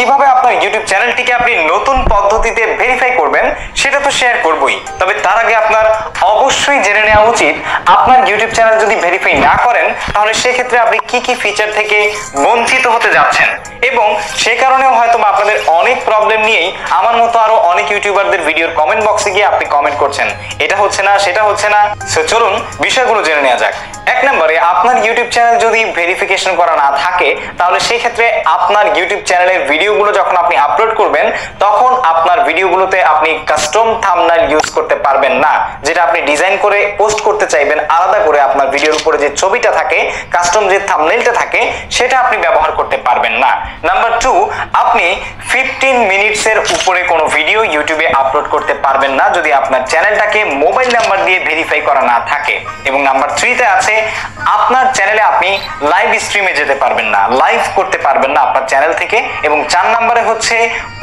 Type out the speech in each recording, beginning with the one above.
কিভাবে আপনার ইউটিউব চ্যানেলটিকে আপনি নতুন পদ্ধতিতে ভেরিফাই করবেন সেটা তো শেয়ার করবই, তবে তার আগে আপনার অবশ্যই জেনে নেওয়া উচিত আপনার ইউটিউব চ্যানেল যদি ভেরিফাই না করেন তাহলে সেক্ষেত্রে আপনি কি কি ফিচার থেকে বঞ্চিত হতে যাচ্ছেন, এবং সে কারণেও হয়তো আপনাদের অনেক প্রবলেম নিয়েই আমার মতো আরো অনেক ইউটিউবারদের ভিডিওর কমেন্ট বক্সে গিয়ে আপনি কমেন্ট করছেন এটা হচ্ছে না সেটা হচ্ছে না। সো চলুন বিষয়গুলো জেনে নেওয়া যাক। এক নম্বরে, আপনার ইউটিউব চ্যানেল যদি ভেরিফিকেশন করা না থাকে তাহলে সেই ক্ষেত্রে আপনার ইউটিউব চ্যানেলের ভিডিওগুলো যখন আপনি আপলোড করবেন তখন আপনার ভিডিওগুলোতে আপনি কাস্টম থাম্বনেল ইউজ করতে পারবেন না, যেটা আপনি ডিজাইন করে পোস্ট করতে চাইবেন আলাদা করে আপনার ভিডিওর উপরে যে ছবিটা থাকে, কাস্টম যে থাম্বনেলটা থাকে সেটা আপনি ব্যবহার করতে পারবেন না। নাম্বার 2, আপনি 15 মিনিটসের উপরে কোনো ভিডিও ইউটিউবে আপলোড করতে পারবেন না যদি আপনার চ্যানেলটাকে মোবাইল নাম্বার দিয়ে ভেরিফাই করা না থাকে। এবং নাম্বার 3 তে আছে আপনার চ্যানেলে আপনি লাইভ স্ট্রিমে যেতে পারবেন না, লাইভ করতে পারবেন না আপনার চ্যানেল থেকে। এবং 4 নম্বরে হচ্ছে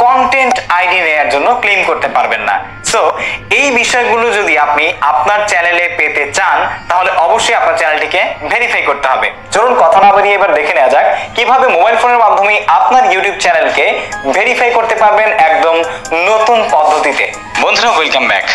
কন্টেন্ট আইডি নেওয়ার জন্য ক্লেম করতে পারবেন না। সো এই বিষয়গুলো যদি আপনি আপনার চ্যানেলে পেতে চান তাহলে অবশ্যই আপনার চ্যানেলটিকে ভেরিফাই করতে হবে। চলুন কথা না বাড়িয়ে এবার দেখে নেওয়া যাক কিভাবে মোবাইল ফোনের মাধ্যমে আপনার ইউটিউব চ্যানেলকে ভেরিফাই করতে পারবেন একদম নতুন পদ্ধতিতে। বন্ধুরা, ওয়েলকাম ব্যাক।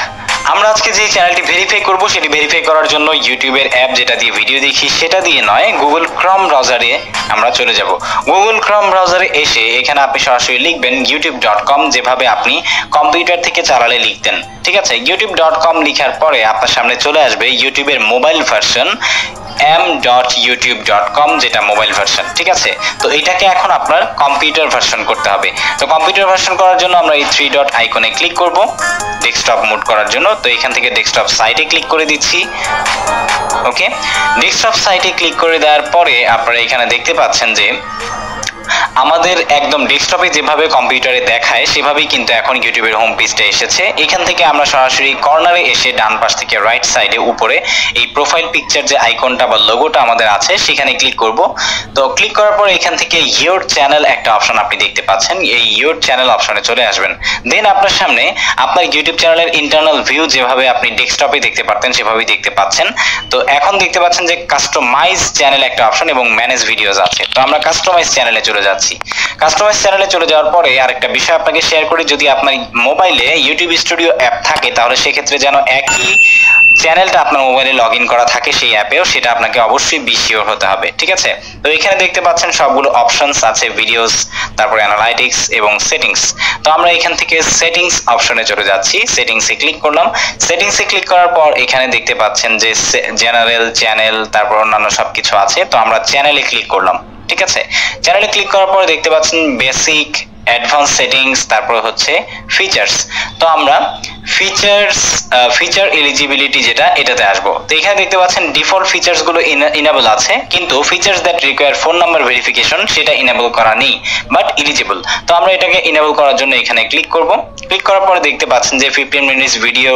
আমরা আজকে যে চ্যানেলটি ভেরিফাই করব সেটি ভেরিফাই করার জন্য ইউটিউবের অ্যাপ যেটা দিয়ে ভিডিও দেখি সেটা দিয়ে নয়, গুগল ক্রোম ব্রাউজারে আমরা চলে যাব। গুগল ক্রোম ব্রাউজারে এসে এখানে আপনি সরাসরি লিখবেন youtube.com, যেভাবে আপনি কম্পিউটার থেকে চালালে লিখতেন। ঠিক আছে, youtube.com লেখার পরে আপনার সামনে চলে আসবে ইউটিউবের মোবাইল ভার্সন m.youtube.com, যেটা মোবাইল ভার্সন। ঠিক আছে, তো এটাকে এখন আপনার কম্পিউটার ভার্সন করতে হবে। তো কম্পিউটার ভার্সন করার জন্য আমরা এই 3 ডট আইকনে ক্লিক করব ডেস্কটপ মোড করার জন্য। তো এখান থেকে ডেস্কটপ সাইটে ক্লিক করে দিচ্ছি। ওকে, ডেস্কটপ সাইটে ক্লিক করে দেওয়ার পরে আপনারা এখানে দেখতে পাচ্ছেন যে আমাদের একদম ডেস্কটপে যেভাবে কম্পিউটারে দেখায় সেভাবেই কিন্তু এখন ইউটিউবের হোম পেজটা এসেছে। এখান থেকে আমরা সরাসরি কর্নারে এসে ডান পাশ থেকে রাইট সাইডে উপরে এই প্রোফাইল পিকচার যে আইকনটা বা লোগোটা আমাদের আছে সেখানে ক্লিক করব। তো ক্লিক করার পর এখান থেকে ইয়োর চ্যানেল একটা অপশন আপনি দেখতে পাচ্ছেন, এই ইয়োর চ্যানেল অপশনে চলে আসবেন। দেন আপনার সামনে আপনার ইউটিউব চ্যানেলের ইন্টারনাল ভিউ যেভাবে আপনি ডেস্কটপে দেখতে পারতেন সেভাবেই দেখতে পাচ্ছেন। তো এখন দেখতে পাচ্ছেন যে কাস্টমাইজ চ্যানেল একটা অপশন এবং ম্যানেজ ভিডিওস আছে। তো আমরা কাস্টমাইজ চ্যানেলে চলে যাচ্ছি। কাস্টমাইজ চ্যানেলে চলে যাওয়ার পরে আরেকটা বিষয় আপনাকে শেয়ার করি, যদি আপনার মোবাইলে ইউটিউব স্টুডিও অ্যাপ থাকে তাহলে সেক্ষেত্রে যেন একই চ্যানেলটা আপনার মোবাইলে লগ ইন করা থাকে সেই অ্যাপেও, সেটা আপনাকে অবশ্যই বি শিওর হতে হবে। ঠিক আছে, তো এখানে দেখতে পাচ্ছেন সবগুলো অপশনস আছে, ভিডিওস, তারপরে অ্যানালাইটিক্স এবং সেটিংস। তো আমরা এখান থেকে সেটিংস অপশনে চলে যাচ্ছি। সেটিংসে ক্লিক করলাম। সেটিংসে ক্লিক করার পর এখানে দেখতে পাচ্ছেন যে জেনারেল, চ্যানেল, তারপর অন্যান্য সবকিছু আছে। তো আমরা চ্যানেলে ক্লিক করলাম। ঠিক আছে, চ্যানেলে ক্লিক করার পরে দেখতে পাচ্ছেন বেসিক, অ্যাডভান্স সেটিংস, তারপর হচ্ছে ফিচার্স। তো আমরা ফিচার এলিজিবিলিটি যেটা এটাতে আসবো। তো এখানে দেখতে পাচ্ছেন ডিফল্ট ফিচার্স গুলো ইনেবল আছে, কিন্তু features that require phone number verification সেটা ইনেবল করা নেই, বাট এলিজিবল। তো আমরা এটাকে ইনেবল করার জন্য এখানে ক্লিক করব। ক্লিক করার পরে দেখতে পাচ্ছেন যে 15 মিনিটস ভিডিও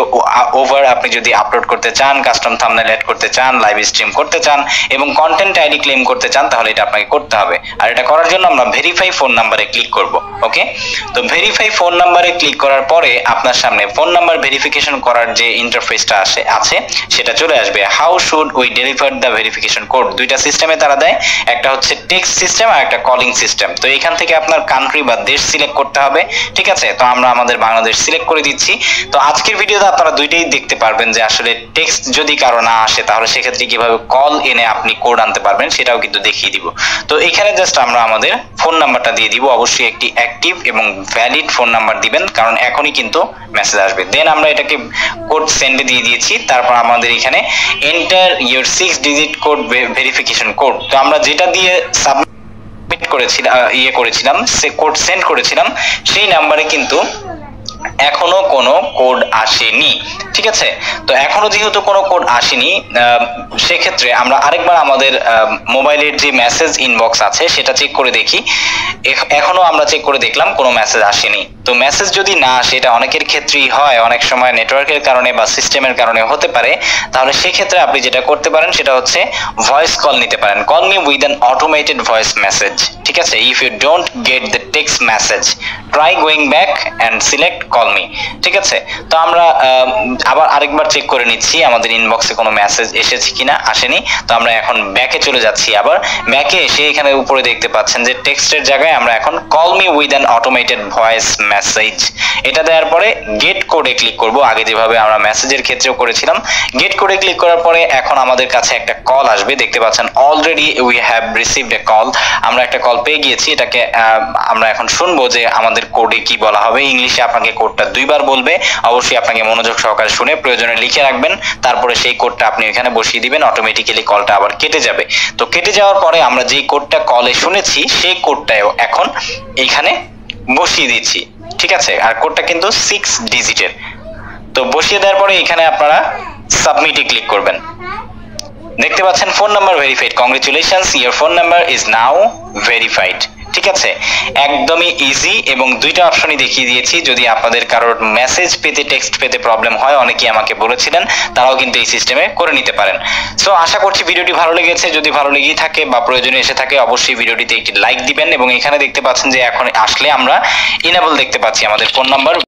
ওভার আপনি যদি আপলোড করতে চান, কাস্টম থাম্বনেল অ্যাড করতে চান, লাইভ স্ট্রিম করতে চান এবং কন্টেন্ট আইডি ক্লেম করতে চান তাহলে এটা আপনাকে করতে হবে। আর এটা করার জন্য আমরা ভেরিফাই ফোন নাম্বারে ক্লিক করব। ওকে, তো ভেরিফাই ফোন নাম্বারে ক্লিক করার পরে আপনার সামনে ফোন নাম্বার ভেরিফিকেশন করার যে ইন্টারফেসটা আছে সেটা চলে আসবে। How should we deliver the verification code? দুইটা সিস্টেমে তারা দেয়, একটা হচ্ছে টেক্সট সিস্টেম আর একটা কলিং সিস্টেম। তো এখান থেকে আপনার কান্ট্রি বা দেশ সিলেক্ট করতে হবে। ঠিক আছে, তো আমরা আমাদের বাংলাদেশ সিলেক্ট করে দিচ্ছি। তো আজকের ভিডিওতে আপনারা দুইটাই দেখতে পারবেন যে আসলে টেক্সট যদি কারো না আসে তাহলে সেক্ষেত্রে কিভাবে কল এনে আপনি কোড আনতে পারবেন সেটাও কিন্তু দেখিয়ে দিব। তো এখানে জাস্ট আমরা আমাদের ফোন নাম্বারটা দিয়ে দিব। অবশ্যই একটি অ্যাক্টিভ এবং ভ্যালিড ফোন নাম্বার দিবেন, কারণ এখনই কিন্তু মেসেজ আসবে। দেন আমরা এটাকে কোড সেন্ডে দিয়ে দিয়েছি। তারপর আমাদের এখানে enter your 6 digit code verification code. তো আমরা যেটা দিয়ে সাবমিট করেছিলাম সে কোড সেন্ড করেছিলাম সেই নাম্বারে কিন্তু এখনো কোনো কোড আসেনি। ঠিক আছে, তো এখনো যেহেতু কোনো কোড আসেনি সেক্ষেত্রে আমরা আরেকবার আমাদের মোবাইলের যে মেসেজ ইনবক্স আছে সেটা চেক করে দেখি। এখনো আমরা চেক করে দেখলাম কোনো মেসেজ আসেনি। তো মেসেজ যদি না আসে, এটা অনেকের ক্ষেত্রেই হয়, অনেক সময় নেটওয়ার্কের কারণে বা সিস্টেমের কারণে হতে পারে, তাহলে সেক্ষেত্রে আপনি যেটা করতে পারেন সেটা হচ্ছে ভয়েস কল নিতে পারেন। Call me with an automated voice message. ঠিক আছে, if you don't get the text message try going back and select call me. ঠিক আছে, তো আমরা আবার আরেকবার চেক করে নিচ্ছি আমাদের ইনবক্সে কোনো মেসেজ এসেছে কিনা, আসেনি। তো আমরা এখন ব্যাকে চলে যাচ্ছি। আবার ব্যাকে এসে এখানে উপরে দেখতে পাচ্ছেন যে টেক্সটের জায়গায় আমরা এখন call me with an automated voice message, এটা দেওয়ার পরে গেট কোডে ক্লিক করব। আগে যেভাবে আমরা মেসেজের ক্ষেত্রেও করেছিলাম, গেট কোডে ক্লিক করার পরে এখন আমাদের কাছে একটা কল আসবে। দেখতে পাচ্ছেন already we have received a call, আমরা একটা কল পেয়ে গিয়েছি। এটাকে আমরা এখন শুনবো যে আমাদের কোডে কি বলা হবে। ইংলিশে আপনাকে কোডটা 2 বার বলবে, অবশ্যই আপনাকে মনোযোগ সহকারে শুনে প্রয়োজনে লিখে রাখবেন, তারপরে সেই কোডটা আপনি এখানে বসিয়ে দিবেন, অটোমেটিক্যালি কলটা আবার কেটে যাবে। তো কেটে যাওয়ার পরে আমরা যেই কোডটা কলে শুনেছি সেই কোডটাও এখন এখানে বসিয়ে দিচ্ছি। ঠিক আছে, আর কোডটা কিন্তু 6 ডিজিটের। তো বসিয়ে দেওয়ার পরে এখানে আপনারা সাবমিটে ক্লিক করবেন। দেখতে পাচ্ছেন phone number verified, congratulations your phone number is now verified. ঠিক আছে, একদমই ইজি এবং দুইটা অপশনই দেখিয়ে দিয়েছি। যদি আপনাদের কারোর মেসেজ পেতে, টেক্সট পেতে প্রবলেম হয়, অনেকেই আমাকে বলেছিলেন, তারাও কিন্তু এই সিস্টেমে করে নিতে পারেন। সো আশা করছি ভিডিওটি ভালো লেগেছে। যদি ভালো লেগেই থাকে বা প্রয়োজনে এসে থাকে, অবশ্যই ভিডিওটিতে একটি লাইক দিবেন। এবং এখানে দেখতে পাচ্ছেন যে এখন আসলে আমরা ইনেবল দেখতে পাচ্ছি আমাদের ফোন নাম্বার